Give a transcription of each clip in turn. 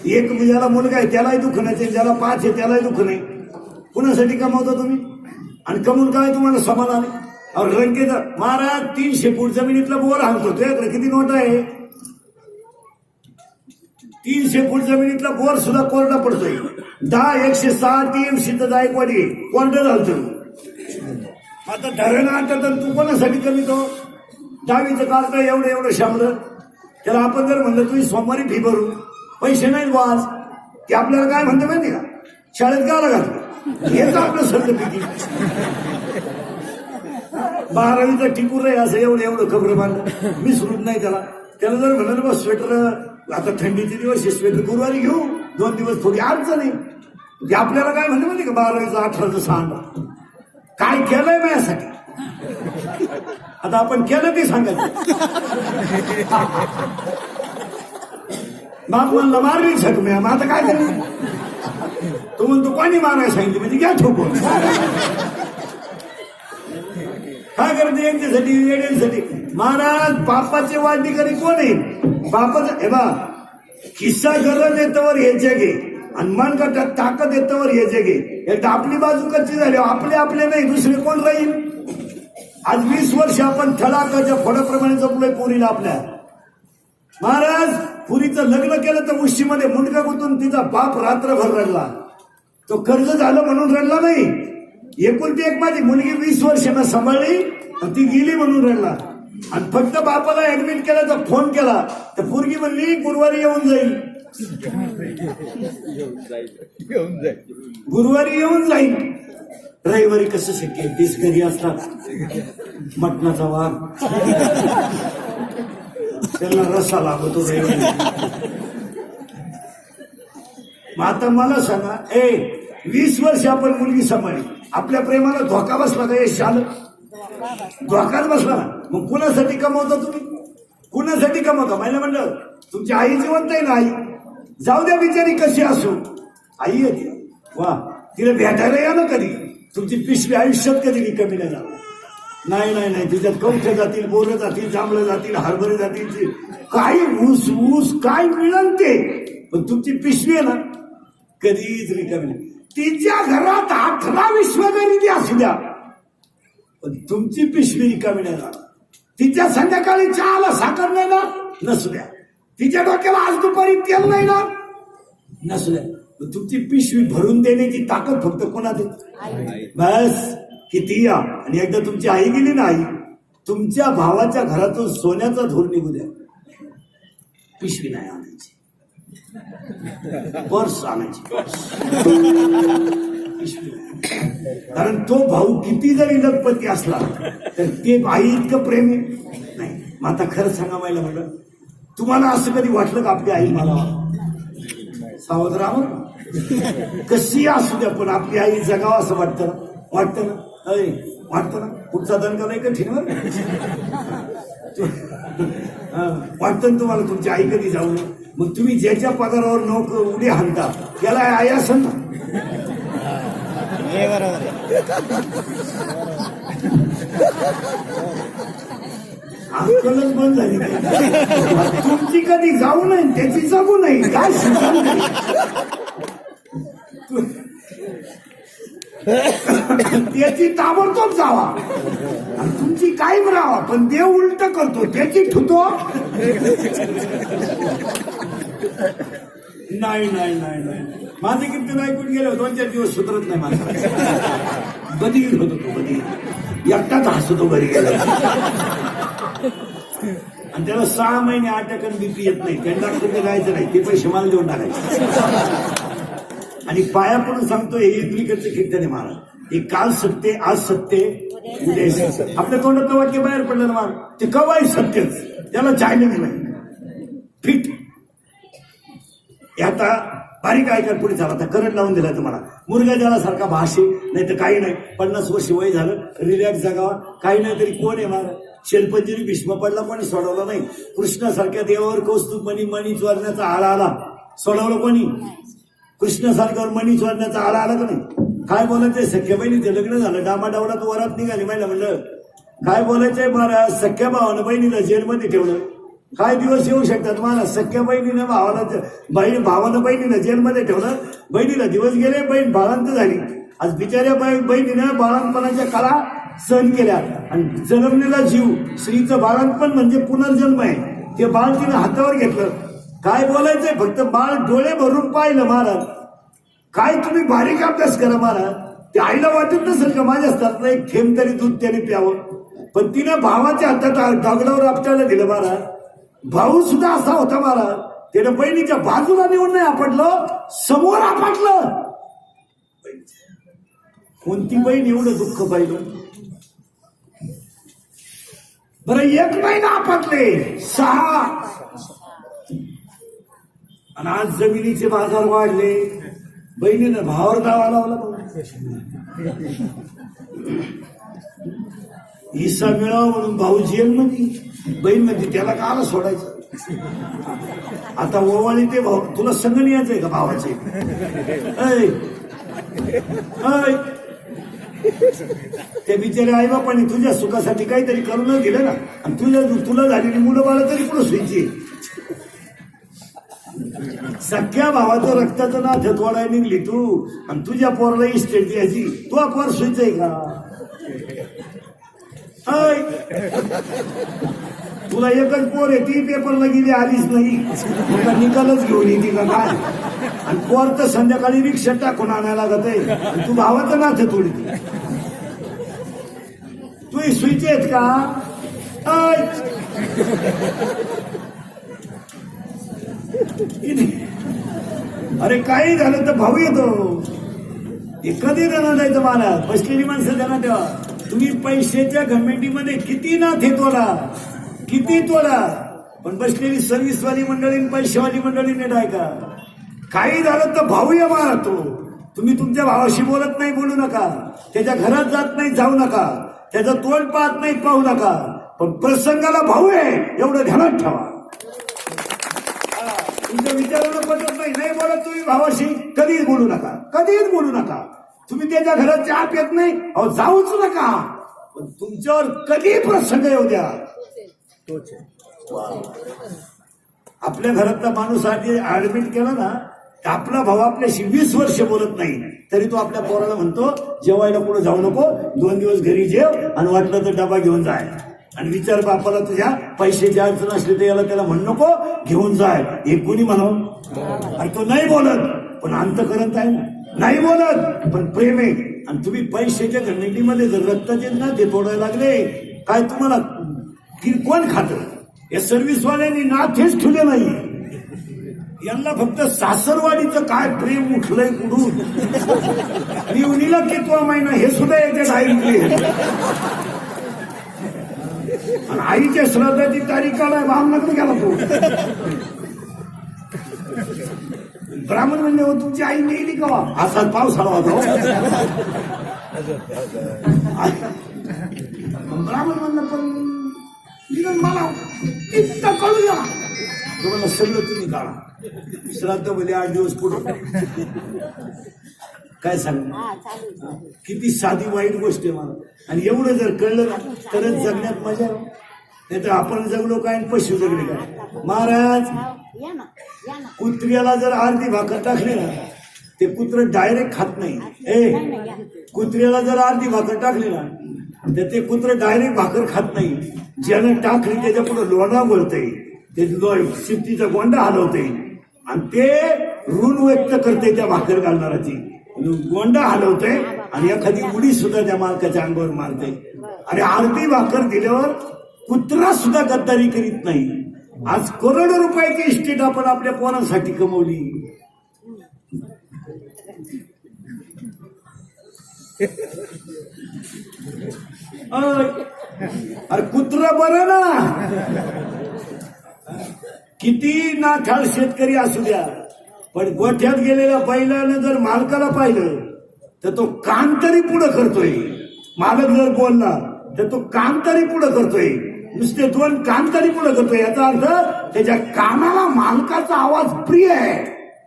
एक ज्याला मुलगा आहे त्यालाही दुःख नाही, ज्याला 5 आहे त्यालाही दुःख नाही. कुणासाठी कमावता तुम्ही? आणि कमवून काय तुम्हाला समाधान आहे? और रंगेचा महाराज 300 फूट जमिनीतला बोर हाणतो. तुझ्याकडे किती नोट आहे? 300 फूट जमिनीतला बोर सुद्धा कोरडा पडतोय. 106 TMC तर जायकवाडी कोरडं झालतं. आता धरण आणतं तर तू कोणासाठी कमीतो? 10वीचं काढता एवढं शामलं. त्याला आपण जर म्हणलं तुम्ही सोमवारी फी भरू, पैसे नाही वाज, ते आपल्याला काय म्हणतं माहिती का? शाळेत गाला घातलं, हेच आपलं सर्टिफिकेट. 12वीचं टिपूर आहे असं एवढं खबर बांधलं. मी सुरूच नाही त्याला. त्याला जर म्हणलं बस स्वेटर, आता थंडीचे दिवस आहे, स्वेटर गुरुवारी घेऊ, 2 दिवस थोडी अडचण आहे. ते आपल्याला काय म्हणते माहिती का? 12वीचं 18चं सांड काय केलंय माझ्यासाठी. आता आपण केलं ते सांगायचं. बाप म्हणला मारली शकू मग आता काय करेल? तो म्हणतो कोणी मारायला सांगितलं म्हणजे घ्या ठोकून. काय करते यांच्यासाठी, येड्यांसाठी. महाराज बापाचे वाढणीकरी कोण आहे? बापाचं हे बा किस्सा गरज येतवर हे जगे आणि मन गटात ताकद येतवर हे जगे. एकदा आपली बाजू कच्ची झाली, आपले नाही दुसरे कोण राहील? आज 20 वर्ष आपण थडाकाच्या फोडाप्रमाणे जपलोय पोरीला आपल्या. महाराज पुरीचं लग्न केलं तर उशीमध्ये मुंडका गुंतून तिचा बाप रात्रभर रडला. तो कर्ज झालं म्हणून रडला नाही. एकुलती एक माझी मुलगी 20 वर्षांना सांभाळली आणि ती गेली म्हणून रडला. आणि फक्त बापाला ऍडमिट केला तर फोन केला तर पोरगी म्हणली गुरुवारी येऊन जाईल. गुरुवारी येऊन जाईल. रविवारी कसं शक्य? 30 घरी असतात. मटणाचा वाघ त्यांना रस्सा लागतो रविवारी. मग आता मला सांगा, 20 वर्ष आपण मुलगी सांभाळली, आपल्या प्रेमाला धोका बसला का? यश आलं, धोकाच बसला ना. मग कुणासाठी कमवता तुम्ही? कुणासाठी कमवता? मला म्हणलं तुमची आई जिवंत आहे ना. आई जाऊ द्या बिचारी कशी असो, आई येते. वा, तिला भेटायला या ना कधी. तुमची पिशवी आयुष्यात कधी रिकामी नाही जाणार. नाही तिच्यात कवठे जातील, बोरं जातील, जांभळं जातील, हरभरे जातील, काही ऊस काय मिळेल ते, पण तुमची पिशवी आहे ना कधीच रिकामी नाही. तिच्या घरात 18 विश्वगणिती असू द्या पण तुमची पिशवी रिकामी नाही जाणार. तिच्या संध्याकाळी चहाला साखर नाही ना नसू द्या. तिच्या डोक्याला आज दुपारी तेल नाही ना नसू द्या. तुमची पिशवी भरून देण्याची ताकद फक्त कोणाची? बस. किती या. आणि एकदा तुमची आई गेली ना, आई तुमच्या भावाच्या घरातून सोन्याचा धूर निघू द्या, पिशवी नाही आणायची, पर्स आणायची, पिशवी. कारण तो भाऊ किती जरी लखपती असला तर ते आई इतकं प्रेमी नाही. मग आता खरं सांगा मला म्हणलं, तुम्हाला असं कधी वाटलं का आपली आई मला सावध राहावं? कशी असू द्या पण आपली आई जगावं असं वाटतं ना. वाटतं ना. पुढचा दणका नाही कठीण वाटतं ना तुम्हाला तुमची आई कधी जाऊ नये. मग तुम्ही ज्याच्या पगारावर नोक उडी हाणता त्याला आई असेल ना. अक्कलच बंद झाली. तुमची कधी जाऊ नये त्याची जगू नाही. काय त्याची ताबडतोब जावा आणि तुमची कायम राहावा. पण देव उलट करतो, त्याची ठुतो. नाही माझे कीर्तन ऐकून गेले 2-4 दिवस सुधरत नाही. माझा बदील होतो तो, बदील एकटाच हसतो घरी गेला. आणि त्याला 6 महिने 8% BP येत नाही. त्यांना कुठे जायचं नाही, ते पैसे मला देऊन टाकायचे. आणि पाया पडून सांगतो, हे इडलीकडचे कीर्तन आहे महाराज. हे काल सत्य, आज सत्य, उद्या सत्य. आपल्या तोंडात वाक्य बाहेर पडलं ना महाराज, ते कवाही सत्यच, त्याला चॅलेंज नाही. फिट. आता बारीक ऐकायला पुढे झाला. आता करंट लावून दिला तुम्हाला. मुरगा ज्याला भाषे नाही तर काही नाही. 50 वर्ष वय झालं, रिलॅक्स जगावा. काही नाही तरी कोण आहे महाराज? शेल्पंजरी भीष्म पडला, कोणी सोडवला नाही. कृष्णासारख्या देवावर कौस्तुभ मणी चोरण्याचा आळा आला, सोडवलं कोणी? कृष्णासारख्यावर मणी चोरण्याचा आळा आला का नाही? काय बोलायचंय? सख्या बहिणीचं लग्न झालं, डामाडावडा तो वरात निघाली. महिला म्हणलं काय बोलायचंय महाराज? सख्या भावानं बहिणीला जेलमध्ये ठेवलं. काय दिवस येऊ शकतात मला? सख्या बहिणीनं भावानं बहिणीनं जेलमध्ये ठेवलं, बहिणीला दिवस गेले, बहीण बाळांत झाली. आज बिचाऱ्या बहिणीनं बाळांपणाच्या काळा सहन केल्या आणि जन्मलेला जीव स्त्रीचं बाळांपण म्हणजे पुनर्जन्म आहे. ते बाळ तिनं हातावर घेतलं. काय बोलायचंय, फक्त बाळ डोळे भरून पाहिलं महाराज. काय तुम्ही बारीक अभ्यास करा महाराज. ते आईला वाटत नसेल का माझ्या स्तनातलं एक थेंब तरी दूध त्याने प्यावं, पण तिनं भावाच्या हातात दगडावर आपटायला दिलं महाराज. भाऊ सुद्धा असा होता महाराज, त्यानं बहिणीच्या बाजूला नेऊन नाही आपटलं, समोर आपटलं. कोणती बहीण एवढं दुःख पाहिलं? बरं, 1 महिना आपटले, 6. आणि आज जमिनीचे बाजार वाढले, बहिणीनं भावावर दावा लावला. हिस्सा मिळावा म्हणून भाऊ जेलमध्ये, बहीण म्हणजे त्याला काला सोडायचं. आता ओवाळी ते भाऊ, तुला संगण यायचंय का भावाचे? त्या बिचाऱ्या आईबापाने तुझ्या सुखासाठी काहीतरी करून दिलं ना, आणि तुला झालेली मुलं बाळ तरी पुढे सुईची. सख्या भावाचं रक्ताचं नाथ तोडाय निघली तू, आणि तुझ्या पोराला इस्टेट द्यायची. तू अपवार सुईचंय का? तुला एकच पोर आहे, ती पेपरला गेली, आलीच नाही, निकालच घेऊन येते का काय? आणि पोर तर संध्याकाळी रिक्षा टाकून आणायला लागत आहे, तू भावाचं नाथ तोडती. तू सुईचे आहेत का? अरे काही झालं तर भाऊ येतो. हे कधी देणार जायचं मला? बसलेली माणसं त्यांना तेव्हा तुम्ही पैशाच्या घमेंडीमध्ये किती ना तोडा, किती तोडा, पण बसलेली सर्व्हिसवाली मंडळी, पैशावाली मंडळी नेट आहे का? काही झालं तर भाऊ या मारा. तुम्ही तुमच्या भावाशी बोलत नाही, बोलू नका. त्याच्या घरात जात नाही, जाऊ नका. त्याचं तोंड पाहत नाही, पाहू नका. पण प्रसंगाला भाऊ आहे एवढं ध्यानात ठेवा. तुमच्या विचाराला पटत नाही बोलत तुम्ही भावाशी, कधीच बोलू नका, कधीच बोलू नका. तुम्ही त्याच्या घरात चहा पित नाही, अहो जाऊच नका. पण तुमच्यावर कधी प्रसंग येऊ द्या. आपल्या घरातला माणूस आधी ऍडमिट केला ना, आपला भाऊ आपल्याशी 20 वर्ष बोलत नाही, तरी तो आपल्या पोराला म्हणतो जेवायला कुठं जाऊ नको, 2 दिवस घरी जेव, आणि वाटलं तर डबा घेऊन जाय. आणि विचार बापाला तुझ्या पैशाची अडचण असली तर याला त्याला म्हण नको घेऊन जाय. हे कोणी म्हणावं? आणि तो नाही बोलत, पण अंतकरण आहे ना, नाही बोलत पण प्रेम आहे. आणि तुम्ही पैशाच्या घंटीमध्ये जर रक्ताचे ना ते तोडायला लागले, काय तुम्हाला कोण खातं? या सर्व्हिसवाल्यांनी नाथेच ठेवले नाही. यांना फक्त सासरवाडीचं काय प्रेम उठलंय कुठून. निवडीला कितवा महिना हे सुद्धा याच्यात ऐकले. आणि आईच्या श्राद्धाची तारीख काढाय ब्राह्मणाकडे गेला तो. ब्राह्मण म्हणले हो तुमची आई नेली का? असा पाऊस आला होता. ब्राह्मण म्हणलं पण मला इतकं कळू द्या, तुम्हाला सगळं तुम्ही काढा. श्राद्धामध्ये 8 दिवस पुढं काय सांग, किती साधी वाईट गोष्ट आहे मला. आणि एवढं जर कळलं ना तरच जगण्यात मजा. नाही तर आपण जगलो काय आणि पशु जगले काय. महाराज, कुत्र्याला जर अर्धी भाकर टाकली ना, ते कुत्र डायरेक्ट खात नाही. कुत्र्याला जर अर्धी भाकर टाकली ना, तर ते कुत्र डायरेक्ट भाकर खात नाही. ज्यानं टाकली त्याच्या पुढे लोणा बोलतय, ते शिफ्टीचा गोंडा हलवते, आणि ते ऋण व्यक्त करते त्या भाकर घालणाराची. गोंडा हलवते आणि एखादी उडी सुद्धा त्या मालकाच्या अंगावर मारते. आणि अर्धी भाकर दिल्यावर कुत्रा सुद्धा गद्दारी करीत नाही. आज करोडो रुपयाची इस्टेट आपण आपल्या पोरांसाठी कमवली. अरे कुत्रा बरं ना, किती नाठाळ शेतकरी असू द्या, पण गोठ्यात गेलेल्या बैलानं जर मालकाला पाहिलं तर तो कान तरी पुढं करतोय. मालक जर बोलला तर तो कान तरी पुढं करतोय. नुसते 2 कान तरी पुढं करतोय. याचा अर्थ त्याच्या कानाला मालकाचा आवाज प्रिय आहे.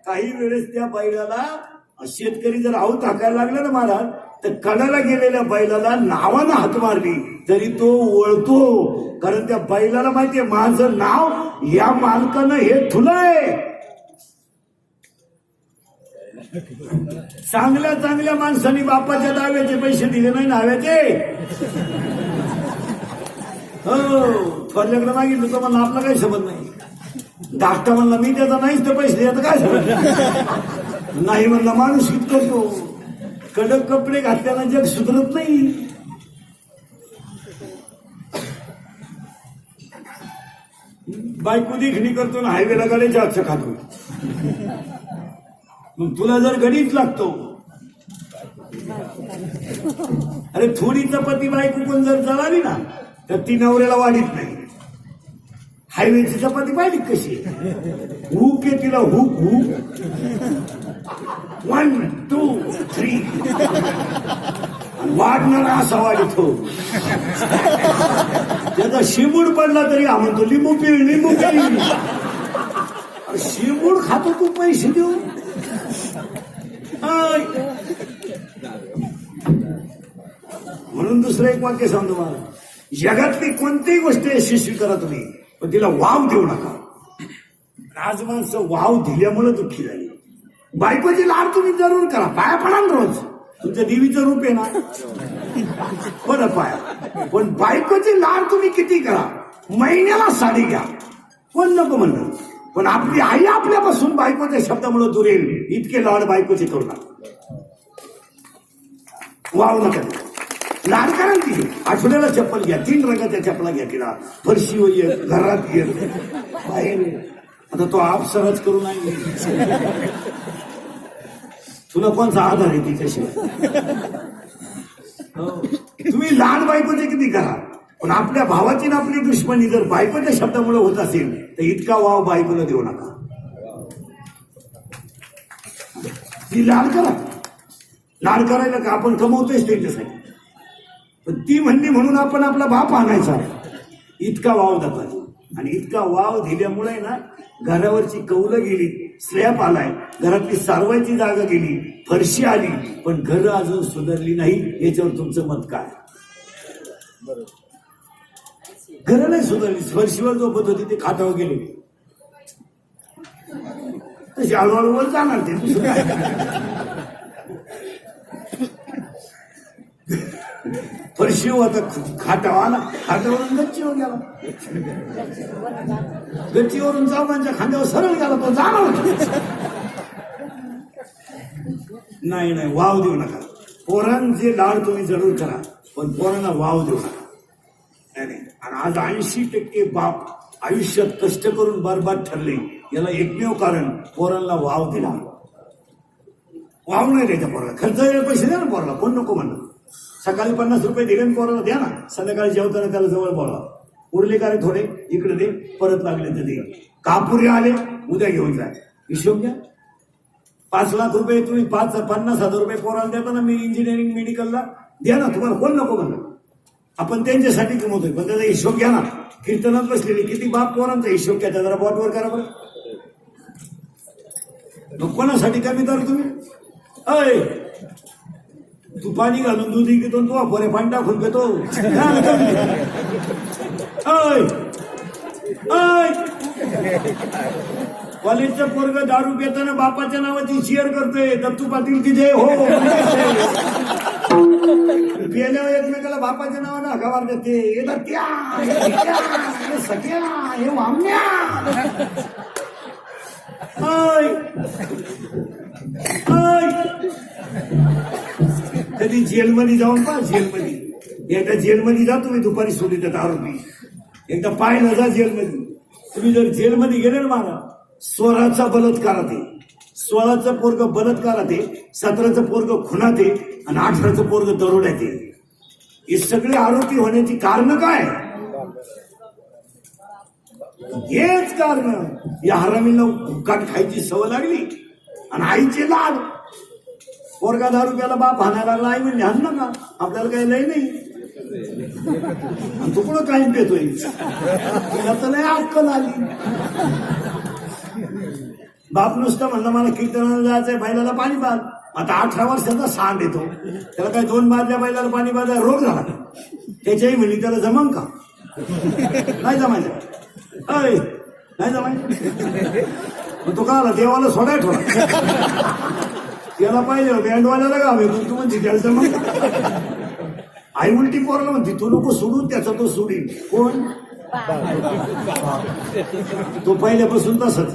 काही वेळेस त्या बैलाला शेतकरी जर आऊत हाकायला लागला ना महाराज, तर कडाला गेलेल्या बैलाला नावानं हात मारली तरी तो वळतो. कारण त्या बैलाला माहितीये माझं नाव या मालकानं हे ठुलंय. चांगल्या चांगल्या माणसांनी बापाच्या दाव्याचे पैसे दिले नाही नाव्याचे. हो, थोरल्याकडे मागितलं तर म्हणलं आपला काही संबंध नाही. धाकटा म्हणला मी त्याचा नाहीच तर पैसे द्यायचं काय संबंध नाही. म्हणला माणूस हित करतो. कडक कपडे घातल्याला जग सुधरत नाही. बायको देखणी करतो ना हायवेला गाड्याच्या हातचं खातो. मग तुला जर गणित लागतो, अरे थोडी चपाती बायको पण जर जळाली ना तर ती नवऱ्याला वाढीत नाही. हायवेची चपाती पाहिली कशी हुक आहे तिला, हुक हुक 1 2 3 वाढणारा असा वाढतो. त्याचा शिमूड पडला तरी हा म्हणतो लिंबू पिळ लिंबू पिळ. शिमूड खातो तू पैसे देऊ. म्हणून दुसरं एक वाक्य सांगतो मला, जगातली कोणतीही गोष्ट यशस्वी करा तुम्ही, पण तिला वाव देऊ नका. आज माणसं वाव दिल्यामुळे दुःखी झाली. बायकोची लाड तुम्ही जरूर करा, पाया पडा ना रोज. तुमच्या देवीचं रूप आहे ना बरं पाया. पण बायकोची लाड तुम्ही किती करा, महिन्याला साडी घ्या, कोण नको म्हणलं. पण आपली आई आपल्यापासून बायकोच्या शब्दामुळे दुरेल इतके लाड बायकोचे करू नका. वाव नका लाड करा तिथे. आठवड्याला चप्पल घ्या, 3 रंगाच्या चपला घ्या तिला. फरशीवर ये, घरात ये, बाहेर ये. आता तो आप सरच करू नाही. तुला कोणचा आधार आहे तिच्याशिवाय. तुम्ही लाड बायकोचे किती करा, पण आपल्या भावाची ना आपली दुश्मनी जर बायकोच्या शब्दामुळे होत असेल तर इतका वाव बायकोला देऊ नका. ती लाड करा. लाड करायला का आपण कमवतोयच त्यांच्यासाठी, पण ती म्हणली म्हणून आपण आपला बाप आणायचा. इतका वाव दाखवायचा. आणि इतका वाव दिल्यामुळे ना घरावरची कौलं गेली, स्लॅब आलाय, घरातली सारवायची जागा गेली, फरशी आली, पण घरं अजून सुधारली नाही. याच्यावर तुमचं मत काय? घरं नाही सुधारली, फरशीवर झोपत होती ते खाटावर गेले, तशी हळूहळू वर जाणार ते. दुसरं काय? फरशीवर आता खाटावर आला, खाटावरून गच्चीवर गेला, गच्चीवरून जाऊनांच्या खांद्यावर सरळ गेला, तो जाणार नाही. नाही, वाव देऊ नका. पोरांचे लाड तुम्ही जरूर करा, पण पोरांना वाव देऊ नका. आणि आज 80% बाप आयुष्यात कष्ट करून बरबाद ठरले. याला एकमेव कारण पोरांना वाव दिला. वाव नाही द्यायचा पोराला. खर्चायला पैसे द्या ना पोराला, कोण नको म्हणणं. सकाळी 50 रुपये दिले पोराला द्या ना, संध्याकाळी जेवताना त्याला जवळ बोलवा. उरले का रे थोडे इकडे दे, परत लागले तर दे. कापुरे आले उद्या घेऊन जा, हिशोब घ्या. 5 लाख रुपये तुम्ही 50,000 रुपये पोराला देता ना, मी इंजिनिअरिंग मेडिकलला द्या ना, तुम्हाला कोण नको म्हणलं. आपण त्यांच्यासाठी कमवतोय, पण त्याचा हिशोब घ्या ना. कीर्तनात बसलेली किती बाप पोरांचा हिशोब घ्या, जरा बॉटवर करा बरं. कोणासाठी कमी तर तुम्ही अय तू पाणी घालून दूध घेतो, तू बरे पाणी टाकून घेतो. कॉलेजचं पोरग दारू पिताना बापाच्या नावाची शेअर करतोय, दत्तू पाटील की जय हो. पियाल्यावर एकमेकाला बापाच्या नावानं हका मारते. ते दत्त्या, हे सख्या, हे वामण्या. कधी जेलमध्ये जाऊन पहा. जेलमध्ये एकदा जेलमध्ये जा तुम्ही, दुपारी सोडली तर दारू पी. एकदा पाय न जा जेलमध्ये. तुम्ही जर जेलमध्ये गेले ना मला, 16चा बलात्कारात आहे, 16चं पोरग बलात्कारात आहे, 17चं पोरग खुनात आहे आणि 18चं पोरग दरोड्यात आहे. हे सगळे आरोपी होण्याची कारण काय? हेच कारण. या हरामीला काट खायची सवय लागली आणि आईचे लाड. पोरगा दारू प्याला बाप हाणायला लागला, आई म्हणजे हाण नका, आपल्याला काही लय नाही. आणि तू कुठं काही पेतोय, तुला तर लय अक्कल आली. बाप नुसतं म्हणलं मला कीर्तनाला जायचंय बैलाला पाणी पाज. आता 18 वर्षाचा सांड येतो त्याला काय 2 बादल्या बैलाला पाणी पाजायला रोग झाला का? त्याच्याही म्हणी त्याला जमन का? नाही जमायचं. अय नाही जमायचं. मग तो का आला देवाला सोडाय ठेवला त्याला पाहिजे बँडवाल्याला का हवे तू म्हणते त्याला जमन का? आई उलटी पोराला म्हणते तू नको सोडून त्याचा तो सोडीन. कोण? तो पहिल्यापासून तसंच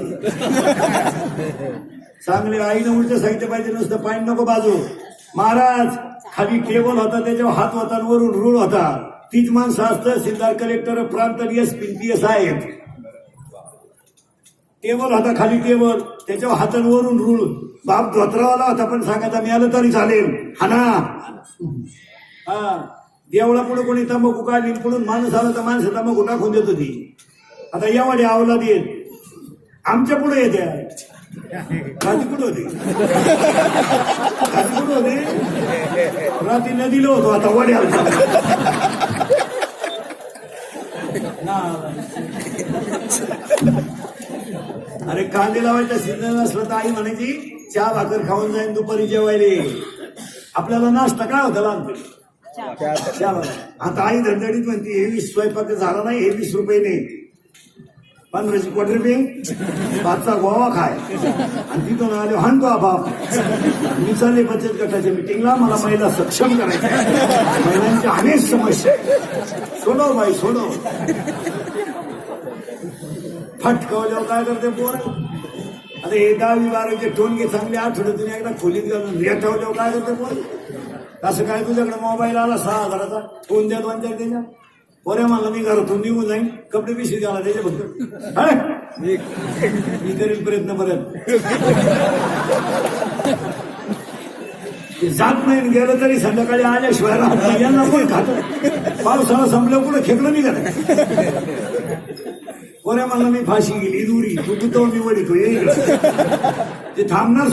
चांगले आईनं उलट साहित्य पाहिजे नुसतं पाणी नको बाजू. महाराज खाली टेबल होता त्याच्यावर हात होता वरून रूळ होता. तीच माणसं असतं तहसीलदार कलेक्टर प्रांत PS आहेत. टेबल होता खाली टेबल त्याच्यावर हातांवरून रूळ. बाप धोत्रावाला होता पण सांगायचा मी आलं तरी चालेल हा ना. हा देवळा पुढे कोणी तंबाखू काढली पुढून माणूस आला तर माणसं तंबाखू टाकून देत होती. आता एवढे आवला देत आमच्या पुढे येते. रात्री कुठं होते? रात्री कुठं होते? रात्री नदीला होतो आता वड्याला. अरे कांदे लावायचा सीझन असलं तर आई म्हणायची चहा भाकर खाऊन जाईन दुपारी जेवायले. आपल्याला नाश्ता काय होता लहानपणी? चहा भाकर. आता आई धडधडीत म्हणते हे 20 स्वयंपाक झाला नाही हे 20 रुपये नाही 15ची क्वार्टर पे 5चा गोवा खाय. आणि तिथून आले हाणतो बाप मी चालले बचत गटाच्या मिटिंगला मला महिला सक्षम करायचं. महिलांच्या अनेक समस्या सोडव बाई सोडव. फटकावल्यावर काय करते पोर? आता हे 10वी 12वीचे टोनगे चांगले आठवड्यातून एकदा खोलीत घालून रेटावल्यावर काय करते पोर? असं काय तुझ्याकडे मोबाईल आला 6,000चा फोन द्या 2-4 त्याच्या पोऱ्या मला मी घरातून निघून जाईन कपडे पिशवी घाला त्याचे फक्त मी करील प्रयत्न परत. जात नाही गेलं तरी संध्याकाळी आल्याशिवाय राहत नाही. यांना कोण खात? पावसाळा संपल्यावर कुठं खेकलं नाही का? पोऱ्या मला मी फाशी गेली दुरी तू तो मी वडी तू ये ते थांबणार